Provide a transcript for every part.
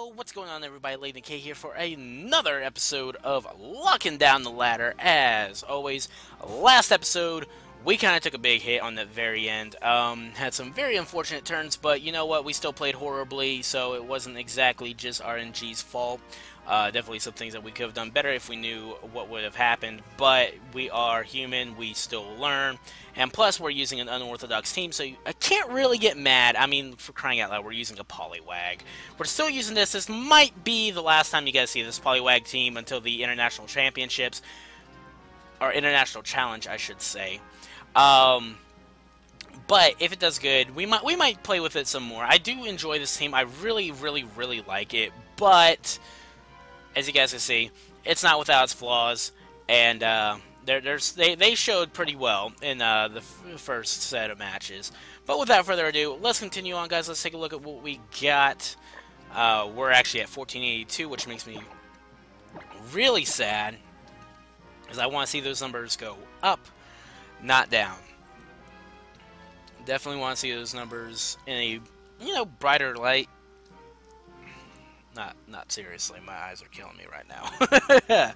Yo, what's going on everybody? LegnaK here for another episode of Locking Down the Ladder. As always, last episode, we kind of took a big hit on the very end. Had some very unfortunate turns, but you know what? We still played horribly, so it wasn't exactly just RNG's fault. Definitely some things that we could have done better if we knew what would have happened, but we are human, we still learn, and plus we're using an unorthodox team, so I can't really get mad. I mean, for crying out loud, we're using a Poliwag. We're still using this. This might be the last time you guys see this Poliwag team until the International Championships, or International Challenge, I should say. But if it does good, we might play with it some more. I do enjoy this team. I really like it, but as you guys can see, it's not without its flaws, and they showed pretty well in the first set of matches. But without further ado, let's continue on, guys. Let's take a look at what we got. We're actually at 1482, which makes me really sad, because I want to see those numbers go up, not down. Definitely want to see those numbers in a brighter light. Not seriously, my eyes are killing me right now.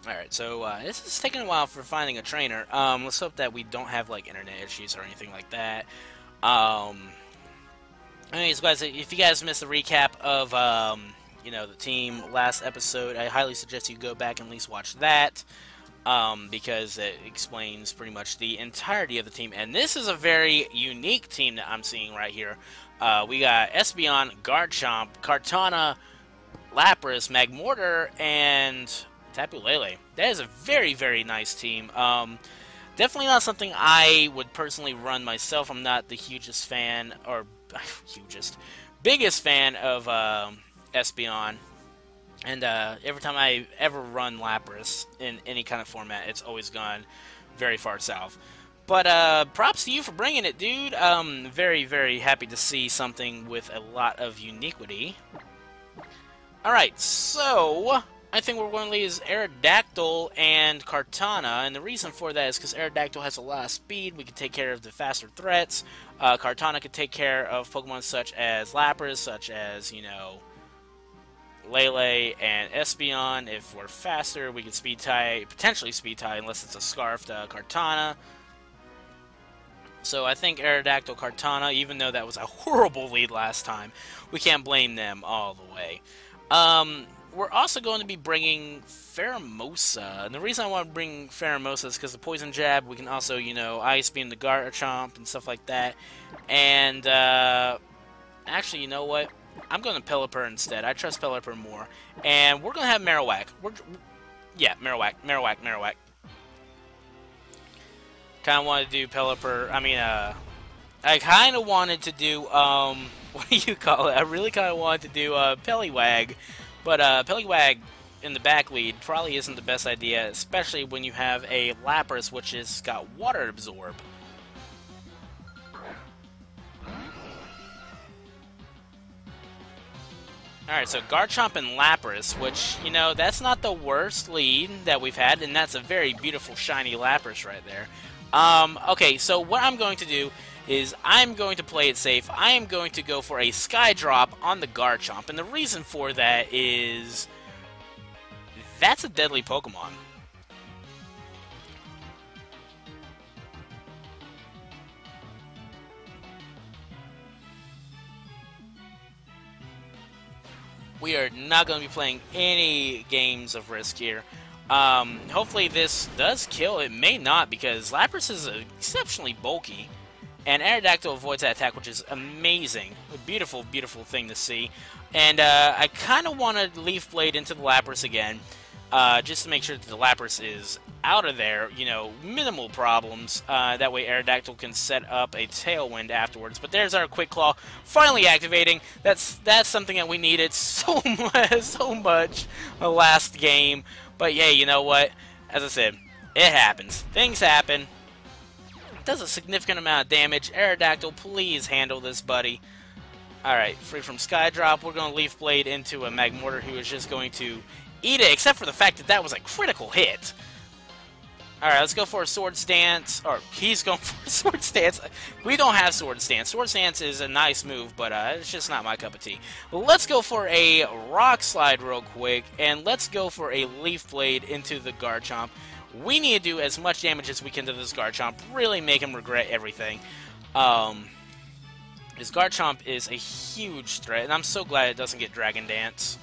Alright, so this is taking a while for finding a trainer. Let's hope that we don't have like internet issues or anything like that. Anyways, guys, if you guys missed the recap of the team last episode, I highly suggest you go back and at least watch that. Because it explains pretty much the entirety of the team. And this is a very unique team that I'm seeing right here. We got Espeon, Garchomp, Kartana, Lapras, Magmortar, and Tapu Lele. That is a very nice team. Definitely not something I would personally run myself. I'm not the hugest fan, or biggest fan of Espeon. And every time I ever run Lapras in any kind of format, it's always gone very far south. But props to you for bringing it, dude. Very happy to see something with a lot of uniquity. Alright, so I think we're going to use Aerodactyl and Kartana, and the reason for that is because Aerodactyl has a lot of speed. We can take care of the faster threats. Kartana can take care of Pokemon such as Lapras, such as, Lele and Espeon. If we're faster, we can potentially speed tie, unless it's a Scarfed Kartana. So I think Aerodactyl Kartana, even though that was a horrible lead last time, we can't blame them all the way. We're also going to be bringing Pheromosa, and the reason I want to bring Pheromosa is because the Poison Jab, we can also, Ice Beam the Garchomp and stuff like that. And, actually, you know what? I'm going to Pelipper instead. I trust Pelipper more. And we're going to have Marowak. Marowak. Kind of wanted to do Pelipper. I kind of wanted to do, what do you call it? I really kind of wanted to do Poliwag. But Poliwag in the back lead probably isn't the best idea, especially when you have a Lapras which has got Water Absorb. Alright, so Garchomp and Lapras, which, that's not the worst lead that we've had, and that's a very beautiful, shiny Lapras right there. Okay, so what I'm going to do is I'm going to play it safe. I am going to go for a Sky Drop on the Garchomp, and the reason for that is that's a deadly Pokemon. We are not going to be playing any games of risk here. Hopefully this does kill. It may not, because Lapras is exceptionally bulky. And Aerodactyl avoids that attack, which is amazing. A beautiful thing to see. And I kind of want to Leaf Blade into the Lapras again. Just to make sure that the Lapras is out of there, minimal problems. That way Aerodactyl can set up a Tailwind afterwards. But there's our Quick Claw finally activating. That's something that we needed so much last game. But yeah, you know what? As I said, it happens. Things happen. It does a significant amount of damage. Aerodactyl, please handle this, buddy. Alright, free from Sky Drop. We're going to Leaf Blade into a Magmortar who is just going to eat it, except for the fact that that was a critical hit. Alright, let's go for a sword stance. Or, he's going for a sword stance. We don't have sword stance. Sword stance is a nice move, but it's just not my cup of tea. Let's go for a rock slide real quick, and let's go for a leaf blade into the Garchomp. We need to do as much damage as we can to this Garchomp. Really make him regret everything. His Garchomp is a huge threat, and I'm so glad it doesn't get Dragon Dance.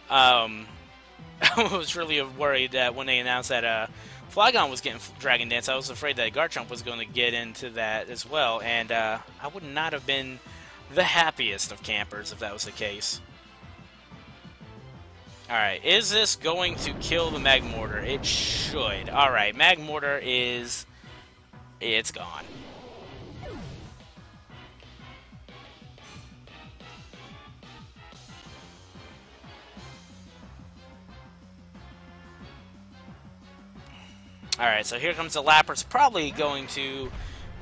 I was really worried that when they announced that Flygon was getting Dragon Dance, I was afraid that Garchomp was going to get into that as well, and I would not have been the happiest of campers if that was the case. Alright, is this going to kill the Magmortar? It should. Alright, Magmortar is... it's gone. Alright, so here comes the Lapras. Probably going to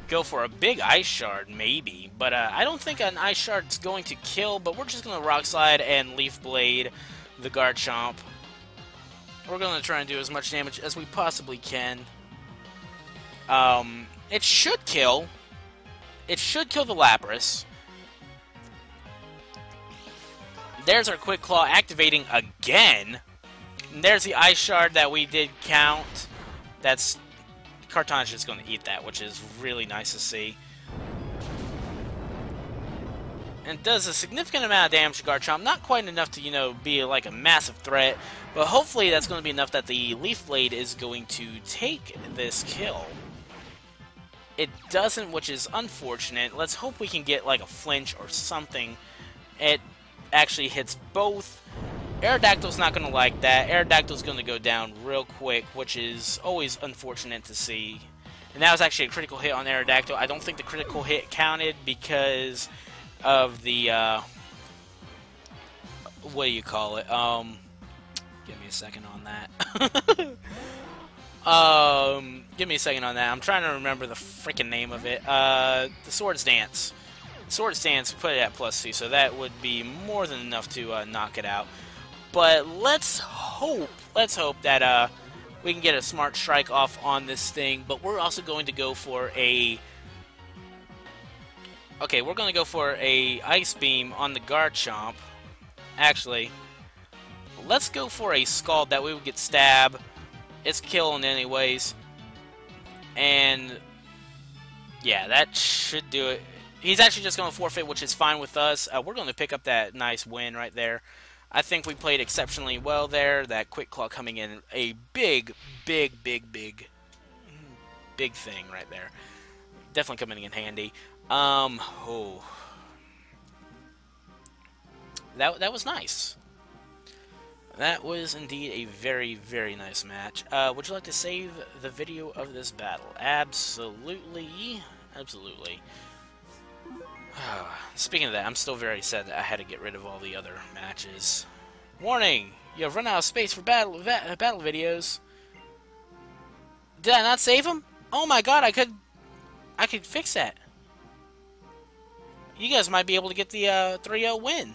go for a big Ice Shard, maybe. But I don't think an Ice Shard's going to kill, but we're just going to Rock Slide and Leaf Blade the Garchomp. We're going to try and do as much damage as we possibly can. It should kill. It should kill the Lapras. There's our Quick Claw activating again. And there's the Ice Shard that we did count. That's... Kartana's just going to eat that, which is really nice to see. And does a significant amount of damage to Garchomp. Not quite enough to, you know, be like a massive threat. But hopefully that's going to be enough that the Leaf Blade is going to take this kill. It doesn't, which is unfortunate. Let's hope we can get like a flinch or something. It actually hits both. Aerodactyl's not going to like that. Aerodactyl's going to go down real quick, which is always unfortunate to see. And that was actually a critical hit on Aerodactyl. I don't think the critical hit counted because of the, what do you call it? Give me a second on that. Give me a second on that. I'm trying to remember the freaking name of it. The Swords Dance. Swords Dance, put it at +2, so that would be more than enough to knock it out. But let's hope that we can get a Smart Strike off on this thing. But we're also going to go for a... Okay, we're going to go for a Ice Beam on the Garchomp. Actually, let's go for a Scald. That way we get Stab. It's killing anyways. And... yeah, that should do it. He's actually just going to forfeit, which is fine with us. We're going to pick up that nice win right there. I think we played exceptionally well there. That Quick Claw coming in a big thing right there. Definitely coming in handy. Oh. That was nice. That was indeed a very, very nice match. Would you like to save the video of this battle? Absolutely. Absolutely. Speaking of that, I'm still very sad that I had to get rid of all the other matches. Warning! You have run out of space for battle videos. Did I not save them? Oh my god, I could fix that. You guys might be able to get the 3-0 win.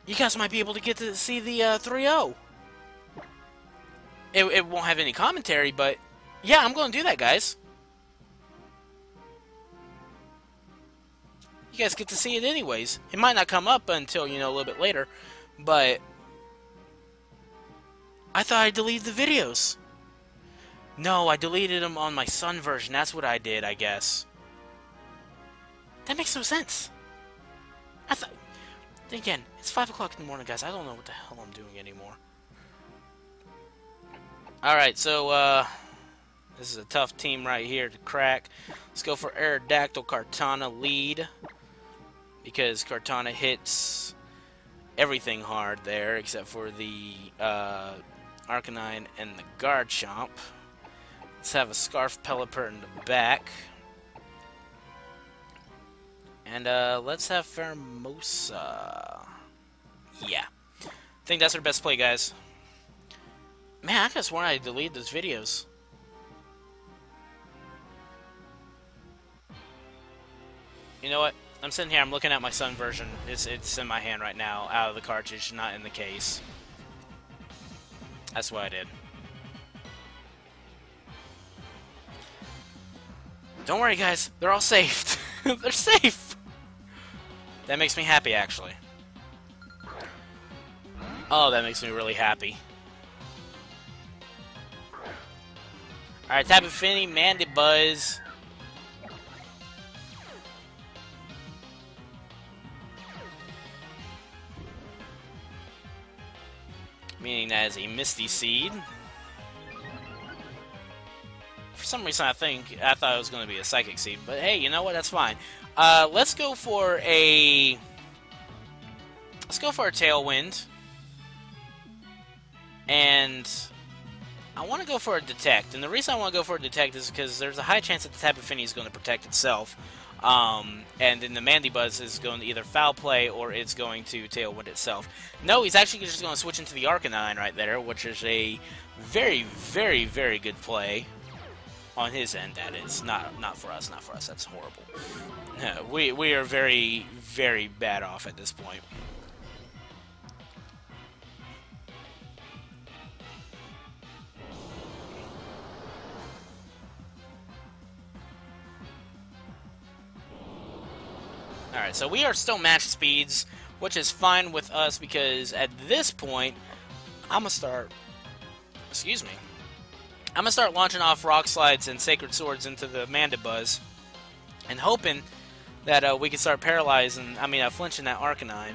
You guys might be able to get to see the 3-0. It won't have any commentary, but yeah, I'm going to do that, guys. You guys get to see it anyways. It might not come up until, you know, a little bit later, but I thought I deleted the videos. No, I deleted them on my Sun version. That's what I did, I guess. That makes no sense. I thought... Again, it's 5 o'clock in the morning, guys. I don't know what the hell I'm doing anymore. Alright, so, this is a tough team right here to crack. Let's go for Aerodactyl Kartana lead. Because Kartana hits everything hard there, except for the Arcanine and the Garchomp. Let's have a Scarf Pelipper in the back. And let's have Pheromosa. Yeah. I think that's our best play, guys. Man, I could have sworn I deleted those videos. You know what? I'm sitting here, I'm looking at my Sun version. It's in my hand right now, out of the cartridge, not in the case. That's what I did. Don't worry, guys. They're all safe. They're safe! That makes me happy, actually. Oh, that makes me really happy. Alright, Tapu Fini, Mandibuzz. Meaning that is a Misty Seed. For some reason, I thought it was going to be a Psychic Seed, but hey, you know what? That's fine. Let's go for a Tailwind, and I want to go for a Detect. And the reason I want to go for a Detect is because there's a high chance that the Tapu Fini is going to protect itself, and then the Mandibuzz is going to either Foul Play or it's going to Tailwind itself. No, he's actually just going to switch into the Arcanine right there, which is a very, very, very good play. On his end, that is. Not for us, not for us. That's horrible. We are very, very bad off at this point. Alright, so we are still match speeds, which is fine with us because at this point, I'm going to start... Excuse me. I'm going to start launching off Rock Slides and Sacred Swords into the Mandibuzz and hoping that we can start flinching that Arcanine.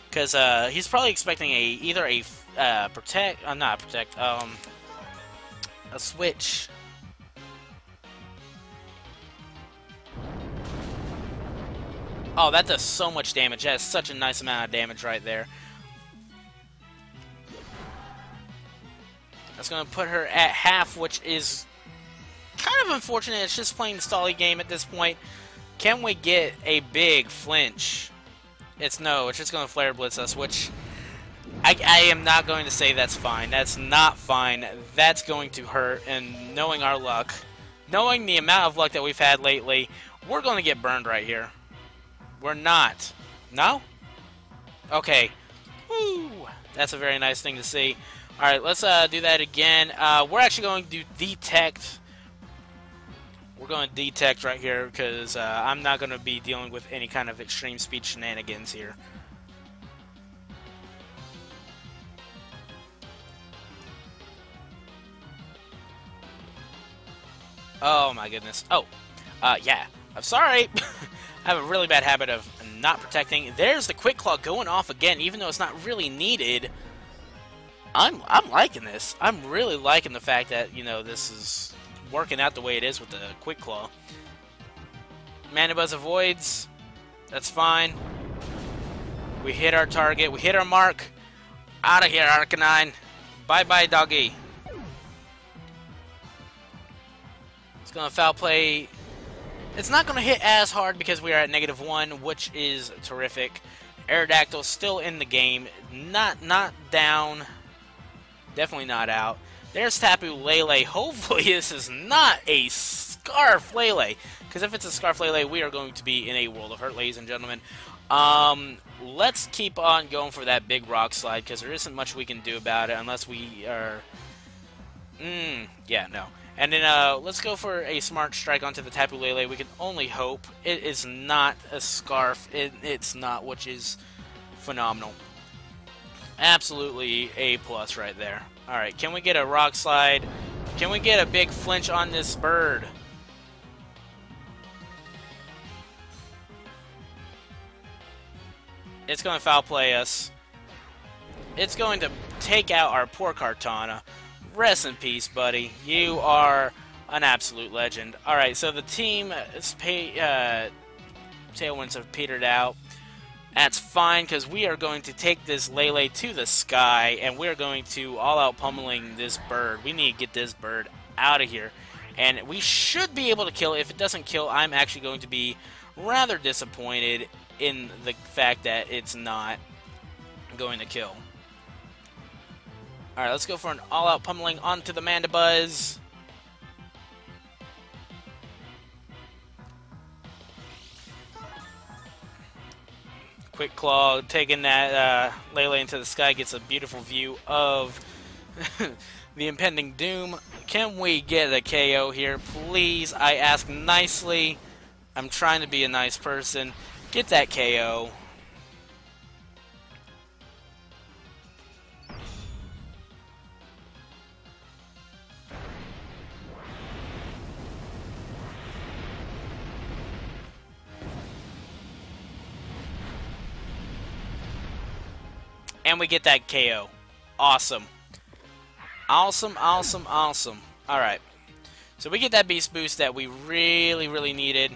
Because he's probably expecting either a switch. Oh, that does so much damage. That is such a nice amount of damage right there. That's going to put her at half, which is kind of unfortunate. It's just playing the Stally game at this point. Can we get a big flinch? It's just going to Flare Blitz us, which I am not going to say that's fine. That's not fine. That's going to hurt, and knowing our luck, knowing the amount of luck that we've had lately, we're going to get burned right here. We're not. No? Okay. Woo! That's a very nice thing to see. Alright, let's do that again. We're actually going to detect. We're going to detect right here because I'm not going to be dealing with any kind of extreme speed shenanigans here. Oh my goodness. Oh, yeah. I'm sorry. I have a really bad habit of not protecting. There's the Quick Claw going off again, even though it's not really needed. I'm liking this. I'm really liking the fact that, you know, this is working out the way it is with the Quick Claw. Mandibuzz avoids. That's fine. We hit our target. We hit our mark. Out of here, Arcanine. Bye-bye, doggy. It's going to Foul Play. It's not going to hit as hard because we are at -1, which is terrific. Aerodactyl still in the game. Not down. Definitely not out. There's Tapu Lele. Hopefully this is not a Scarf Lele. Because if it's a Scarf Lele, we are going to be in a world of hurt, ladies and gentlemen. Let's keep on going for that big Rock Slide. Because there isn't much we can do about it unless we are... yeah, no. And then let's go for a Smart Strike onto the Tapu Lele. We can only hope. It is not a Scarf. It's not, which is phenomenal. Absolutely A+ right there. Alright, can we get a Rock Slide? Can we get a big flinch on this bird? It's going to Foul Play us. It's going to take out our poor Kartana. Rest in peace, buddy. You are an absolute legend. Alright, so the team Tailwinds have petered out. That's fine, because we are going to take this Lele to the sky, and we're going to all-out pummeling this bird. We need to get this bird out of here. And we should be able to kill it. If it doesn't kill, I'm actually going to be rather disappointed in the fact that it's not going to kill. Alright, let's go for an all-out pummeling onto the Mandibuzz. Quick Claw taking that Lele into the sky, gets a beautiful view of the impending doom. Can we get a KO here, please? I ask nicely. I'm trying to be a nice person. Get that KO. And we get that KO. Awesome. Awesome, awesome, awesome. Alright. So we get that beast boost that we really, really needed.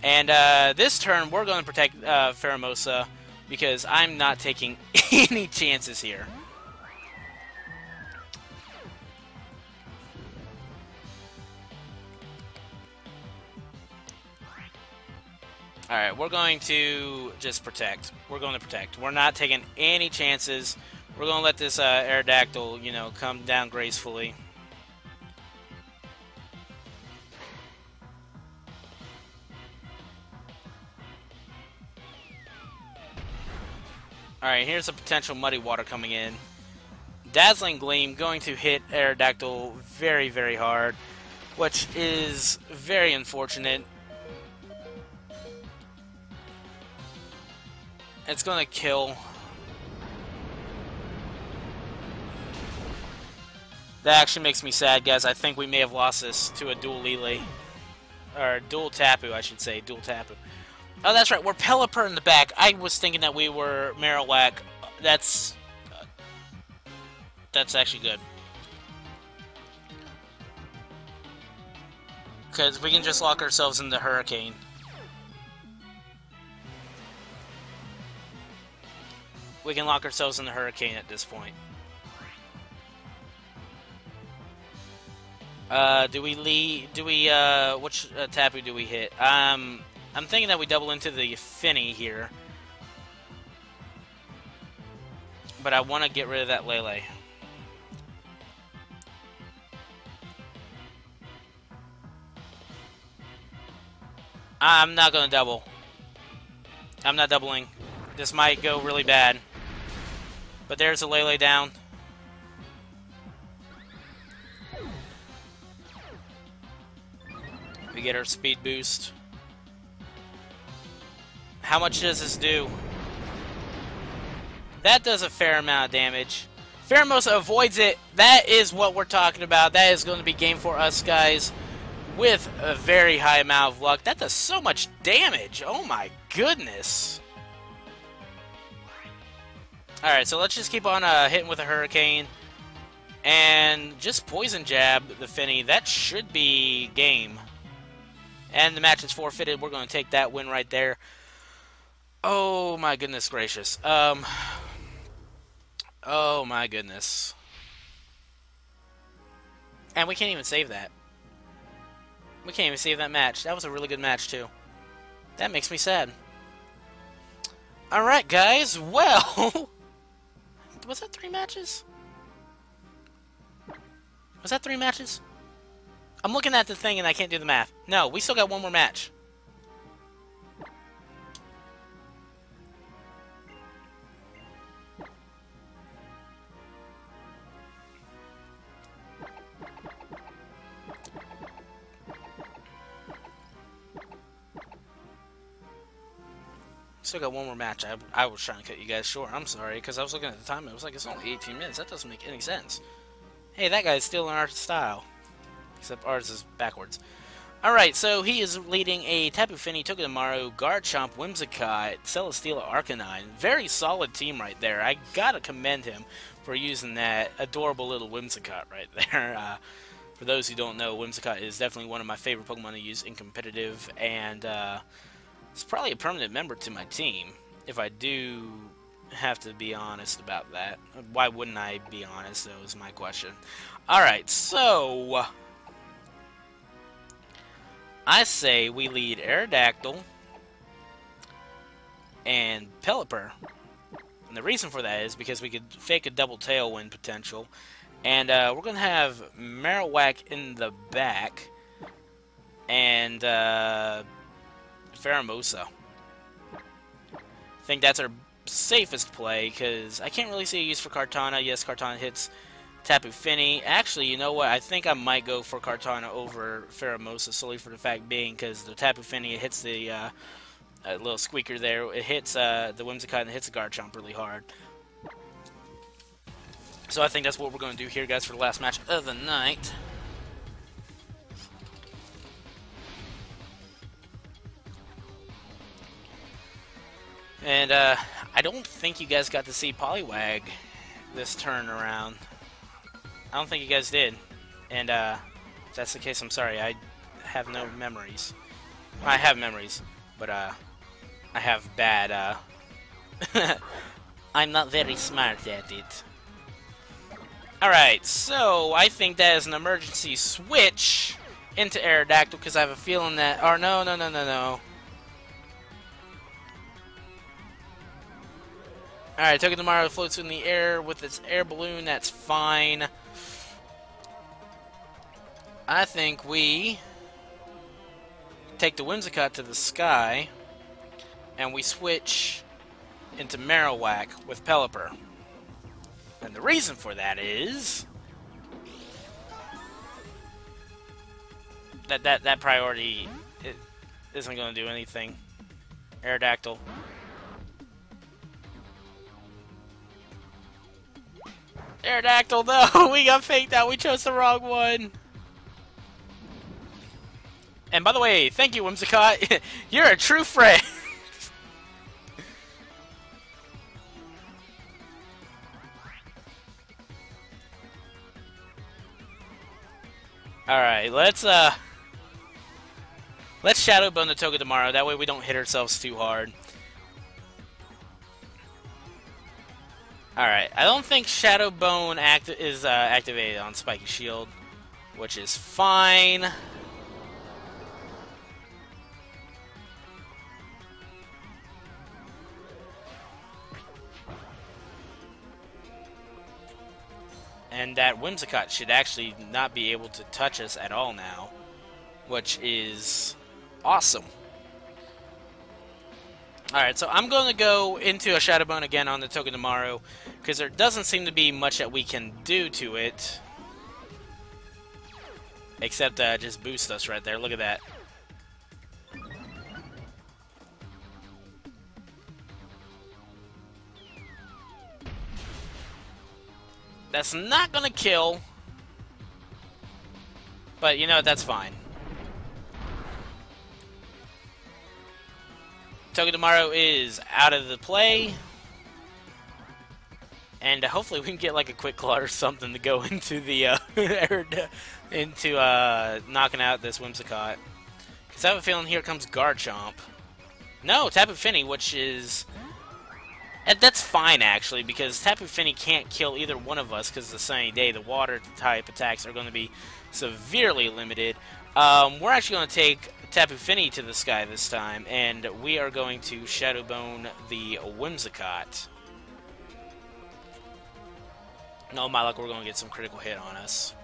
And this turn, we're going to protect Pheromosa because I'm not taking any chances here. Alright, we're going to just protect. We're going to protect. We're not taking any chances. We're going to let this Aerodactyl, you know, come down gracefully. Alright, here's a potential Muddy Water coming in. Dazzling Gleam going to hit Aerodactyl very, very hard, which is very unfortunate. It's going to kill. That actually makes me sad, guys. I think we may have lost this to a dual Lele. Or dual Tapu, I should say. Dual Tapu. Oh, that's right. We're Pelipper in the back. I was thinking that we were Marowak. That's actually good. Because we can just lock ourselves in the Hurricane. We can lock ourselves in the Hurricane at this point. Which Tapu do we hit? I'm thinking that we double into the Finny here. But I want to get rid of that Lele. I'm not going to double. I'm not doubling. This might go really bad. But there's a Lele down. We get our speed boost. How much does this do? That does a fair amount of damage. Pheromosa avoids it. That is what we're talking about. That is going to be game for us, guys. With a very high amount of luck. That does so much damage. Oh my goodness. Alright, so let's just keep on hitting with a Hurricane. And just Poison Jab the Finny. That should be game. And the match is forfeited. We're going to take that win right there. Oh my goodness gracious. Oh my goodness. And we can't even save that. We can't even save that match. That was a really good match too. That makes me sad. Alright guys, well... Was that 3 matches? Was that 3 matches? I'm looking at the thing and I can't do the math. No, we still got one more match. Still got one more match. I was trying to cut you guys short. I'm sorry, because I was looking at the time. It was like, it's only 18 minutes. That doesn't make any sense. Hey, that guy's still in our style. Except ours is backwards. Alright, so he is leading a Tapu Fini, Togedemaru, Garchomp, Whimsicott, Celesteela, Arcanine. Very solid team right there. I gotta commend him for using that adorable little Whimsicott right there. For those who don't know, Whimsicott is definitely one of my favorite Pokemon to use in competitive, and it's probably a permanent member to my team, if I do have to be honest about that. Why wouldn't I be honest, though, is my question. Alright, so... I say we lead Aerodactyl and Pelipper. And the reason for that is because we could fake a double Tailwind potential. And we're going to have Marowak in the back. And Pheromosa. think that's our safest play, because I can't really see a use for Kartana. Yes, Kartana hits Tapu Fini. Actually, you know what? I think I might go for Kartana over Pheromosa, solely for the fact being, because the Tapu Fini, it hits the little squeaker there. It hits the Whimsicott and it hits the Garchomp really hard. So I think that's what we're going to do here, guys, for the last match of the night. And I don't think you guys got to see Poliwag this turn around. I don't think you guys did. And if that's the case, I'm sorry. I have no memories. I have memories, but I have bad... I'm not very smart at it. Alright, so I think that is an emergency switch into Aerodactyl, because I have a feeling that... Or no. Alright, Togedemaru floats in the air with its air balloon. That's fine. I think we take the Whimsicott to the sky, and we switch into Marowak with Pelipper. And the reason for that is that priority isn't going to do anything. Aerodactyl. Aerodactyl, no! We got faked out. We chose the wrong one. And by the way, thank you, Whimsicott. You're a true friend. Alright, let's Shadow Bone the Togedemaru. That way we don't hit ourselves too hard. Alright, I don't think Shadow Bone is activated on Spiky Shield, which is fine. And that Whimsicott should actually not be able to touch us at all now, which is awesome. Alright, so I'm going to go into a Shadow Bone again on the Togedemaru, because there doesn't seem to be much that we can do to it, except just boost us right there. Look at that. That's not going to kill, but you know, that's fine. Togedemaru is out of the play, and hopefully we can get like a Quick Claw or something to go into the knocking out this Whimsicott. Because I have a feeling here comes Garchomp. No, Tapu Fini, which is... That's fine, actually, because Tapu Fini can't kill either one of us because it's a sunny day. The water-type attacks are going to be severely limited. We're actually going to take Tapu Fini to the sky this time, and we are going to Shadow Bone the Whimsicott. No, my luck, we're going to get some critical hit on us.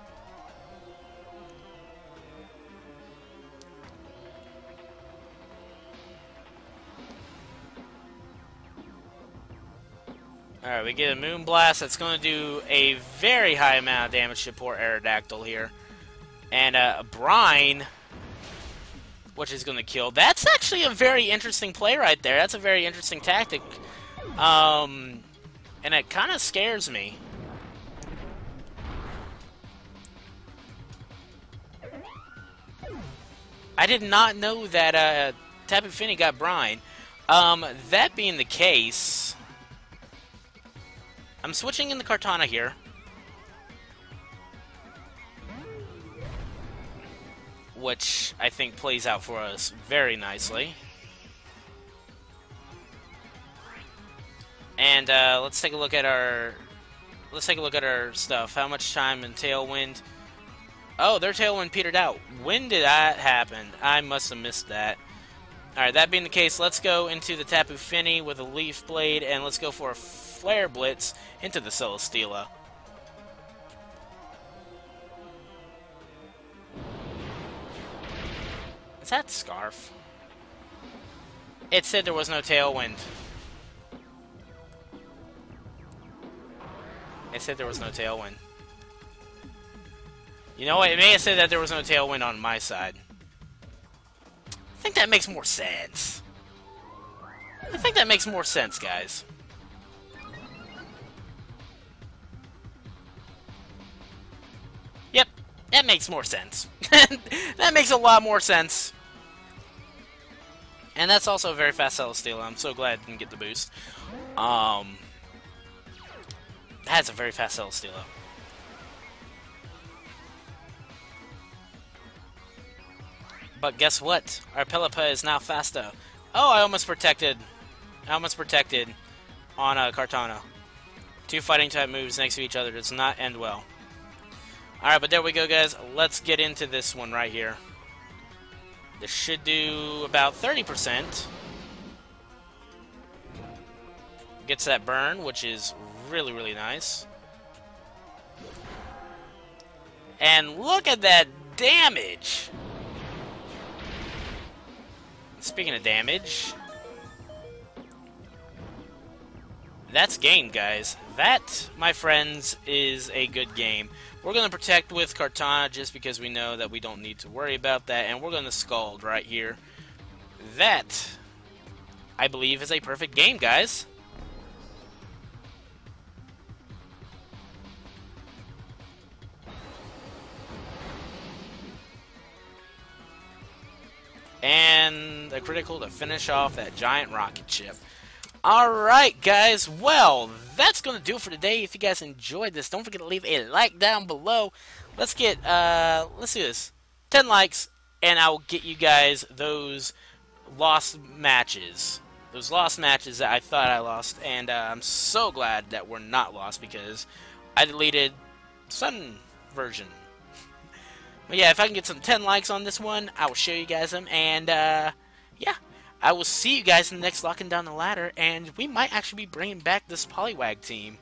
Alright, we get a Moonblast. That's going to do a very high amount of damage to poor Aerodactyl here. And Brine, which is going to kill. That's actually a very interesting play right there. That's a very interesting tactic. And it kind of scares me. I did not know that Tapu Fini got Brine. That being the case... I'm switching in the Kartana here. Which I think plays out for us very nicely. And let's take a look at our stuff. How much time in Tailwind? Oh, their Tailwind petered out. When did that happen? I must have missed that. Alright, that being the case, let's go into the Tapu Fini with a Leaf Blade, and let's go for a Flare Blitz into the Celesteela. Is that Scarf? It said there was no Tailwind. It said there was no tailwind. You know what? It may have said that there was no tailwind on my side. I think that makes more sense. I think that makes more sense, guys. Yep, that makes more sense. That makes a lot more sense. And that's also a very fast Celesteela. I'm so glad I didn't get the boost. That's a very fast Celesteela. But guess what? Our Pelipper is now faster. Oh, I almost protected. On Kartana. Two fighting type moves next to each other does not end well. Alright, but there we go, guys. Let's get into this one right here. This should do about 30%. Gets that burn, which is really, really nice. And look at that damage! Speaking of damage, that's game, guys. That, my friends, is a good game. We're going to protect with Kartana just because we know that we don't need to worry about that, and we're going to Scald right here. That, I believe, is a perfect game, guys. And a critical to finish off that giant rocket ship. Alright, guys. Well, that's going to do it for today. If you guys enjoyed this, don't forget to leave a like down below. Let's get, let's do this. 10 likes, and I will get you guys those lost matches. Those lost matches that I thought I lost. And I'm so glad that we're not lost because I deleted Sun version. But yeah, if I can get some 10 likes on this one, I will show you guys them. And, yeah, I will see you guys in the next Locking Down the Ladder. And we might actually be bringing back this Poliwag team.